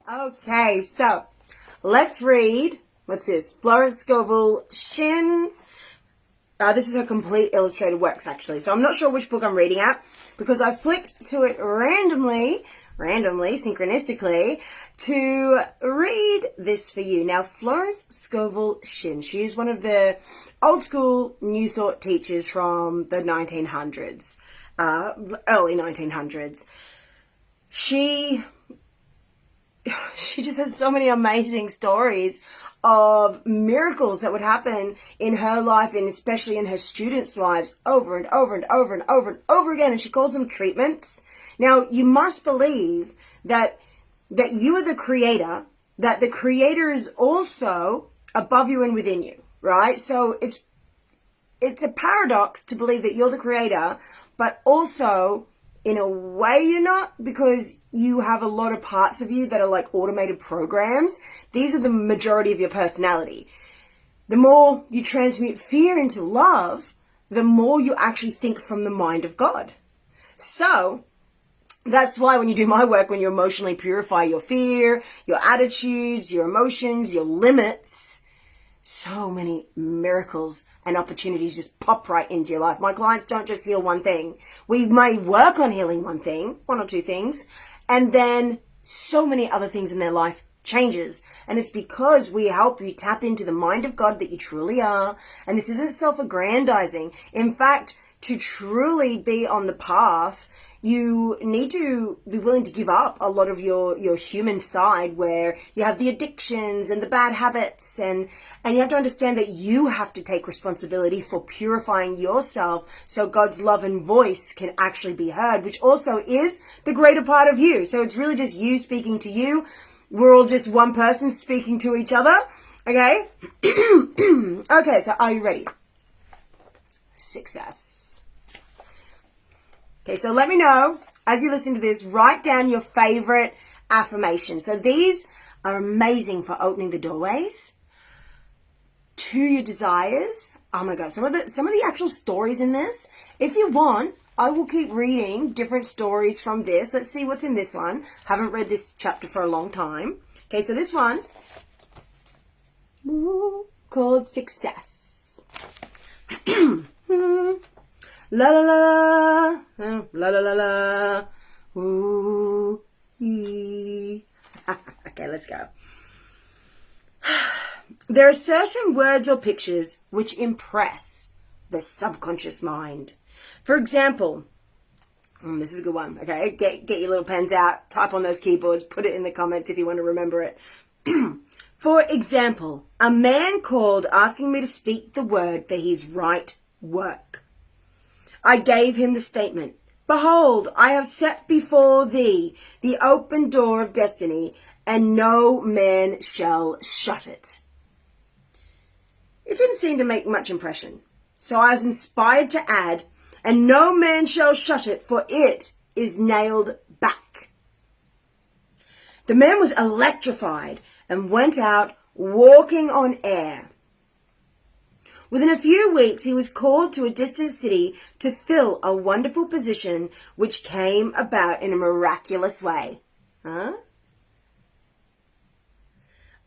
Okay, so let's read. What's this? Florence Scovel Shinn. This is her complete illustrated works, actually. So I'm not sure which book I'm reading at because I flicked to it randomly, synchronistically, to read this for you. Now, Florence Scovel Shinn, she is one of the old school New Thought teachers from the 1900s, early 1900s. She just has so many amazing stories of miracles that would happen in her life and especially in her students' lives over and over and over and over and over again. And she calls them treatments. Now, you must believe that you are the creator, that the creator is also above you and within you, right? So it's a paradox to believe that you're the creator, but also in a way you're not, because you have a lot of parts of you that are like automated programs. These are the majority of your personality. The more you transmute fear into love, the more you actually think from the mind of God. So that's why when you do my work, when you emotionally purify your fear, your attitudes, your emotions, your limits, so many miracles and opportunities just pop right into your life. My clients don't just heal one thing. We may work on healing one thing, one or two things, and then so many other things in their life changes. And it's because we help you tap into the mind of God that you truly are. And this isn't self-aggrandizing. In fact, to truly be on the path, you need to be willing to give up a lot of your human side where you have the addictions and the bad habits, and you have to understand that you have to take responsibility for purifying yourself so God's love and voice can actually be heard, which also is the greater part of you. So it's really just you speaking to you. We're all just one person speaking to each other. Okay? Okay, so are you ready? Success. Okay, so let me know, as you listen to this, write down your favorite affirmations. So these are amazing for opening the doorways to your desires. Oh my God, some of the actual stories in this. If you want, I will keep reading different stories from this. Let's see what's in this one. Haven't read this chapter for a long time. Okay, so this one, called Success. La la la la, la la la la, ooh, ee. Okay, let's go. There are certain words or pictures which impress the subconscious mind. For example, this is a good one, okay? Get your little pens out, type on those keyboards, put it in the comments if you want to remember it. For example, a man called asking me to speak the word for his right work. I gave him the statement, "Behold, I have set before thee the open door of destiny, and no man shall shut it." It didn't seem to make much impression, so I was inspired to add, "And no man shall shut it, for it is nailed back." The man was electrified and went out walking on air. Within a few weeks, he was called to a distant city to fill a wonderful position which came about in a miraculous way. Huh?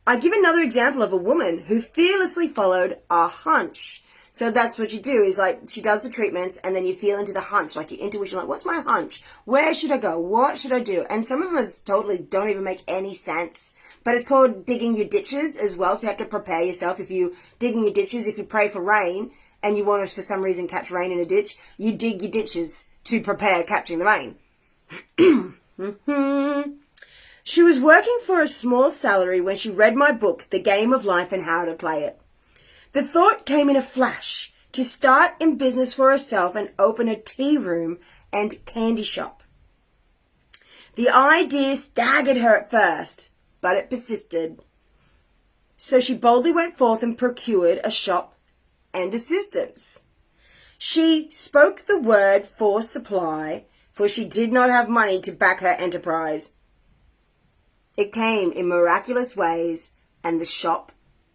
I give another example of a woman who fearlessly followed a hunch. So that's what you do, is like she does the treatments and then you feel into the hunch, like your intuition, like what's my hunch? Where should I go? What should I do? And some of them totally don't even make any sense. But it's called digging your ditches as well. So you have to prepare yourself. If you digging your ditches, if you pray for rain and you want to for some reason catch rain in a ditch, you dig your ditches to prepare catching the rain. She was working for a small salary when she read my book, The Game of Life and How to Play It. The thought came in a flash to start in business for herself and open a tea room and candy shop. The idea staggered her at first, but it persisted. So she boldly went forth and procured a shop and assistance. She spoke the word for supply, for she did not have money to back her enterprise. It came in miraculous ways, and the shop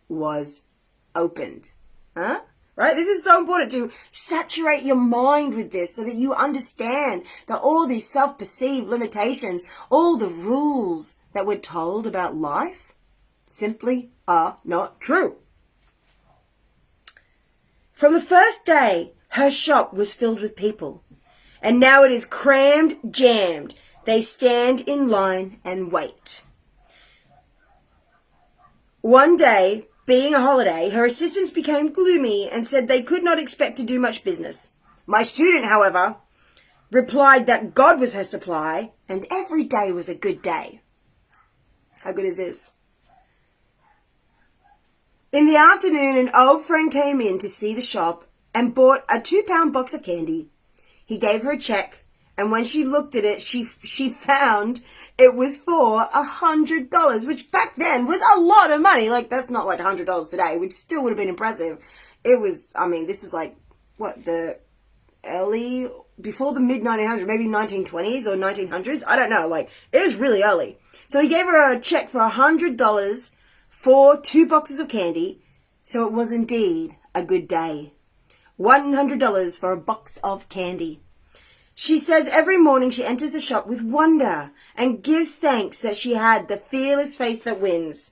was opened. Huh? Right? This is so important to saturate your mind with this so that you understand that all these self-perceived limitations, all the rules that we're told about life simply are not true. From the first day, her shop was filled with people, and now it is crammed, jammed. They stand in line and wait. One day, being a holiday, her assistants became gloomy and said they could not expect to do much business. My student, however, replied that God was her supply and every day was a good day. How good is this? In the afternoon, an old friend came in to see the shop and bought a 2-pound box of candy. He gave her a check, and when she looked at it, she found it was for $100, which back then was a lot of money. Like, that's not like $100 today, which still would have been impressive. It was, I mean, this is like, what, before the mid-1900s, maybe 1920s or 1900s? I don't know, like, it was really early. So he gave her a check for $100 for 2 boxes of candy, so it was indeed a good day. $100 for a box of candy. She says every morning she enters the shop with wonder and gives thanks that she had the fearless faith that wins.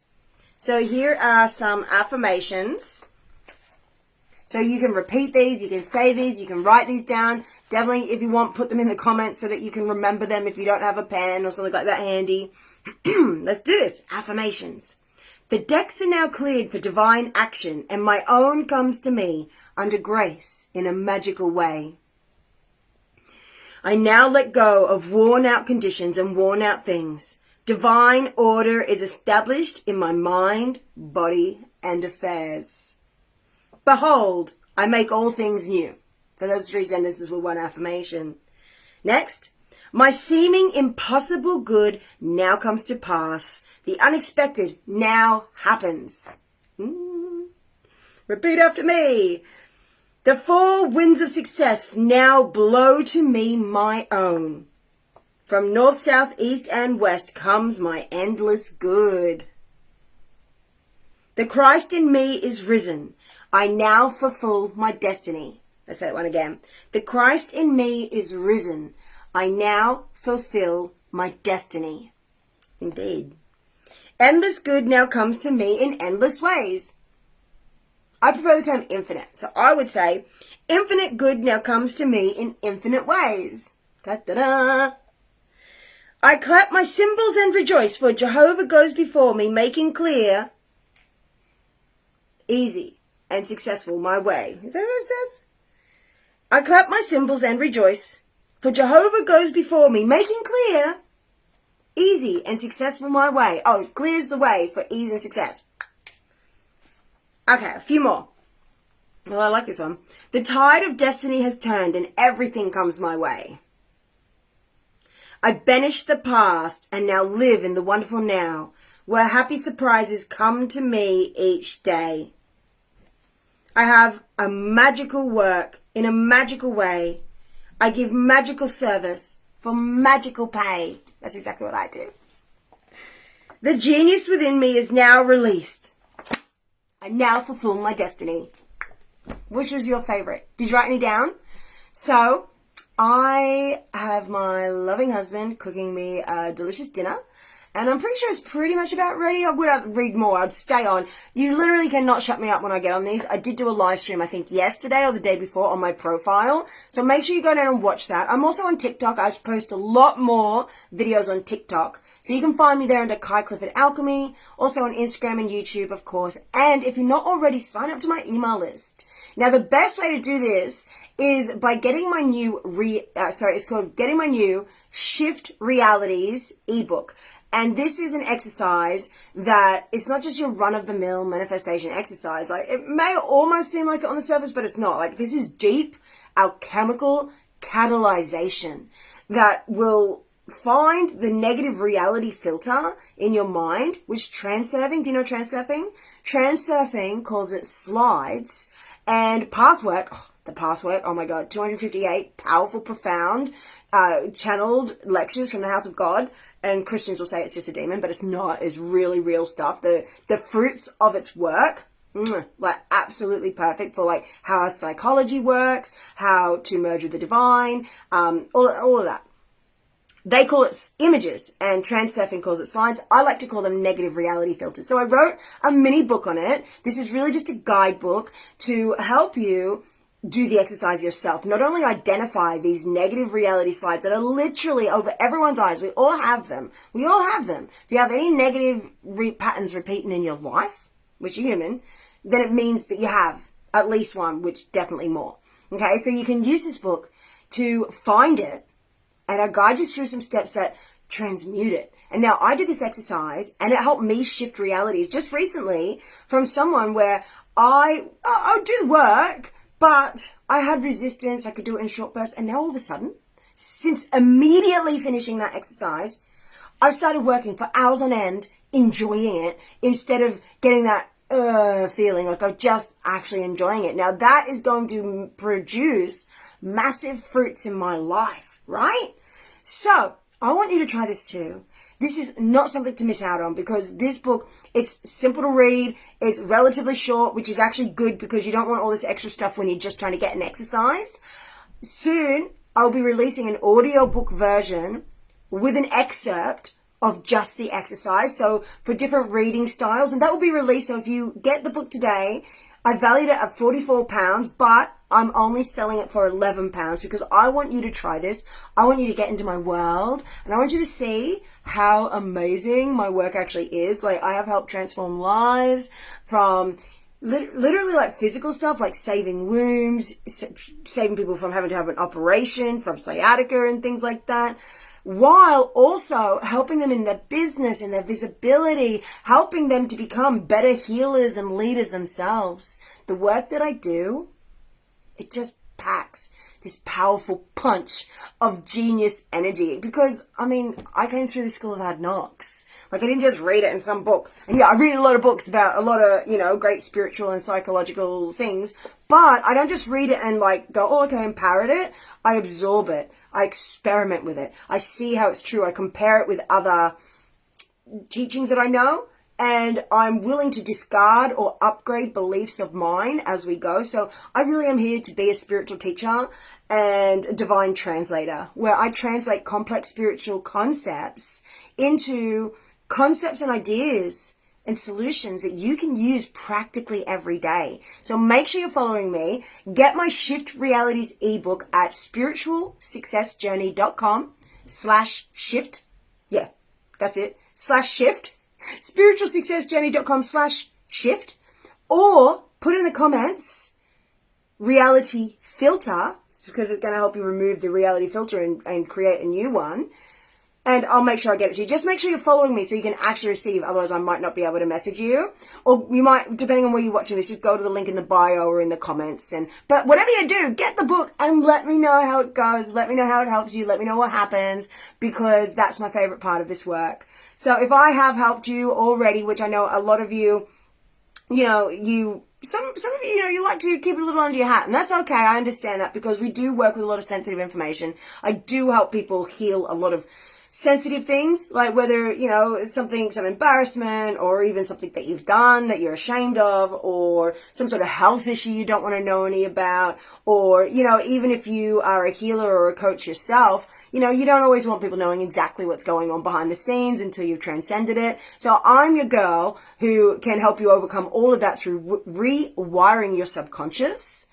So here are some affirmations. So you can repeat these, you can say these, you can write these down. Definitely, if you want, put them in the comments so that you can remember them if you don't have a pen or something like that handy. Let's do this. Affirmations. The decks are now cleared for divine action, and my own comes to me under grace in a magical way. I now let go of worn-out conditions and worn-out things. Divine order is established in my mind, body, and affairs. Behold, I make all things new. So those 3 sentences were one affirmation. Next. My seeming impossible good now comes to pass. The unexpected now happens. Repeat after me. The 4 winds of success now blow to me my own. From north, south, east, and west comes my endless good. The Christ in me is risen. I now fulfill my destiny. Let's say that one again. The Christ in me is risen. I now fulfill my destiny. Indeed. Endless good now comes to me in endless ways. I prefer the term infinite. So I would say, infinite good now comes to me in infinite ways. Da-da-da. I clap my cymbals and rejoice, for Jehovah goes before me, making clear, easy, and successful my way. Is that what it says? I clap my cymbals and rejoice, for Jehovah goes before me, making clear, easy, and successful my way. Oh, it clears the way for ease and success. Okay, a few more. Oh, I like this one. The tide of destiny has turned and everything comes my way. I banish the past and now live in the wonderful now, where happy surprises come to me each day. I have a magical work in a magical way. I give magical service for magical pay. That's exactly what I do. The genius within me is now released. I now fulfill my destiny. Which was your favorite? Did you write any down? So, I have my loving husband cooking me a delicious dinner. And I'm pretty sure it's pretty much about ready. I would read more. I'd stay on. You literally cannot shut me up when I get on these. I did do a live stream, I think, yesterday or the day before on my profile. So make sure you go down and watch that. I'm also on TikTok. I post a lot more videos on TikTok. So you can find me there under Kai Clifford Alchemy. Also on Instagram and YouTube, of course. And if you're not already, sign up to my email list. Now, the best way to do this is by getting my new, it's called Getting My New Shift Realities ebook. And this is an exercise that it's not just your run-of-the-mill manifestation exercise. Like, it may almost seem like it on the surface, but it's not. Like, this is deep alchemical catalyzation that will find the negative reality filter in your mind, which transurfing, do you know transurfing? Transurfing calls it slides, and pathwork, the pathwork, oh my God, 258 powerful, profound, channeled lectures from the House of God. And Christians will say it's just a demon, but it's not. It's really real stuff. The fruits of its work, like absolutely perfect for like how our psychology works, how to merge with the divine, all of that. They call it images and Transurfing calls it slides. I like to call them negative reality filters. So I wrote a mini book on it. This is really just a guidebook to help you do the exercise yourself. Not only identify these negative reality slides that are literally over everyone's eyes. We all have them. We all have them. If you have any negative patterns repeating in your life, which you're human, then it means that you have at least one, which definitely more. Okay, so you can use this book to find it, and I'll guide you through some steps that transmute it. And now I did this exercise and it helped me shift realities just recently from someone where I would do the work, but I had resistance. I could do it in short bursts. And now all of a sudden, since immediately finishing that exercise, I started working for hours on end, enjoying it instead of getting that feeling like I'm just actually enjoying it. Now that is going to produce massive fruits in my life, right? So I want you to try this too. This is not something to miss out on because this book, it's simple to read. It's relatively short, which is actually good because you don't want all this extra stuff when you're just trying to get an exercise. Soon, I'll be releasing an audiobook version with an excerpt of just the exercise. So for different reading styles, and that will be released. So if you get the book today, I valued it at £44, but I'm only selling it for £11 because I want you to try this. I want you to get into my world and I want you to see how amazing my work actually is. Like I have helped transform lives from literally like physical stuff like saving wombs, saving people from having to have an operation, from sciatica and things like that, while also helping them in their business and their visibility, helping them to become better healers and leaders themselves. The work that I do, it just packs this powerful punch of genius energy because, I mean, I came through the school of hard knocks. Like, I didn't just read it in some book. And yeah, I read a lot of books about a lot of, you know, great spiritual and psychological things, but I don't just read it and like go, oh, okay, and parrot it. I absorb it. I experiment with it. I see how it's true. I compare it with other teachings that I know. And I'm willing to discard or upgrade beliefs of mine as we go. So I really am here to be a spiritual teacher and a divine translator, where I translate complex spiritual concepts into concepts and ideas and solutions that you can use practically every day. So make sure you're following me. Get my Shift Realities ebook at spiritualsuccessjourney.com/shift. Yeah, that's it. /shift. spiritualsuccessjourney.com/shift, or put in the comments reality filter because it's going to help you remove the reality filter and create a new one, and I'll make sure I get it to you. Just make sure you're following me so you can actually receive, otherwise I might not be able to message you, or you might, depending on where you're watching this, just go to the link in the bio or in the comments. But whatever you do, get the book and let me know how it goes. Let me know how it helps you. Let me know what happens, because that's my favorite part of this work. So if I have helped you already, which I know a lot of you, some of you, you like to keep it a little under your hat, and that's okay. I understand that because we do work with a lot of sensitive information. I do help people heal a lot of sensitive things, like whether, some embarrassment, or even something that you've done that you're ashamed of, or some sort of health issue you don't want to know any about, or, even if you are a healer or a coach yourself, you don't always want people knowing exactly what's going on behind the scenes until you've transcended it. So I'm your girl who can help you overcome all of that through rewiring your subconscious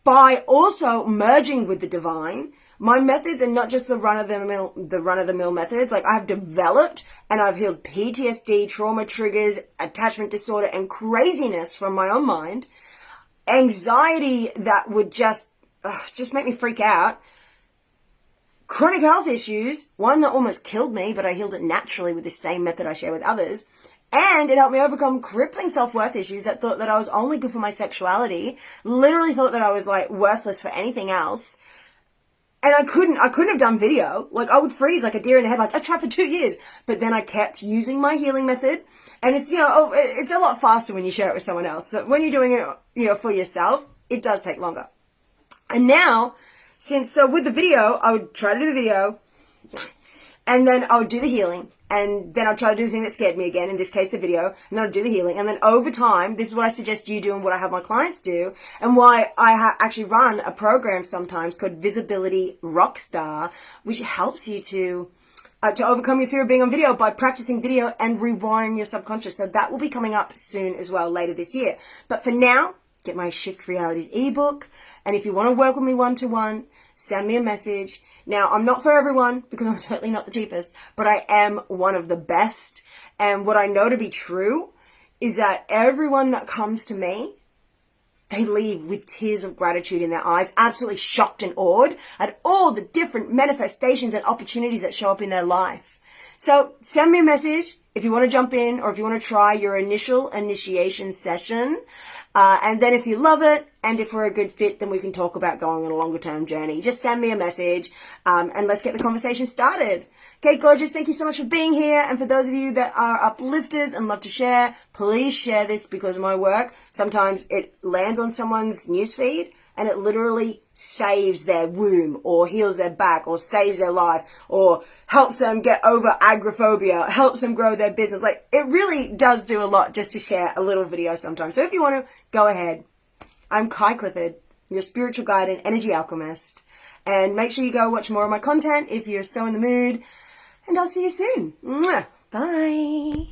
by also merging with the divine. My methods are not just the run-of-the-mill methods. Like, I've developed and I've healed PTSD, trauma triggers, attachment disorder, and craziness from my own mind. Anxiety that would just make me freak out. Chronic health issues, one that almost killed me, but I healed it naturally with the same method I share with others. And it helped me overcome crippling self-worth issues that thought that I was only good for my sexuality, literally thought that I was like worthless for anything else. And I couldn't have done video. Like, I would freeze like a deer in the headlights. I tried for 2 years, but then I kept using my healing method. And it's, it's a lot faster when you share it with someone else. So when you're doing it, for yourself, it does take longer. And now, with the video, I would try to do the video, and then I would do the healing. And then I'll try to do the thing that scared me again, in this case, the video, and then I'll do the healing. And then over time, this is what I suggest you do and what I have my clients do, and why I actually run a program sometimes called Visibility Rockstar, which helps you to to overcome your fear of being on video by practicing video and rewiring your subconscious. So that will be coming up soon as well, later this year. But for now, get my Shift Realities ebook. And if you want to work with me one-to-one, send me a message. Now, I'm not for everyone because I'm certainly not the cheapest, but I am one of the best. And what I know to be true is that everyone that comes to me, they leave with tears of gratitude in their eyes, absolutely shocked and awed at all the different manifestations and opportunities that show up in their life. So send me a message if you want to jump in or if you want to try your initial initiation session. And then if you love it and if we're a good fit, then we can talk about going on a longer term journey. Just send me a message and let's get the conversation started. Okay, gorgeous. Thank you so much for being here. And for those of you that are uplifters and love to share, please share this because of my work. Sometimes it lands on someone's newsfeed and it literally saves their womb or heals their back or saves their life or helps them get over agoraphobia, helps them grow their business. Like, it really does do a lot just to share a little video sometimes. So if you want to, go ahead. I'm Kai Clifford, your spiritual guide and energy alchemist. And make sure you go watch more of my content if you're so in the mood. And I'll see you soon. Mwah. Bye.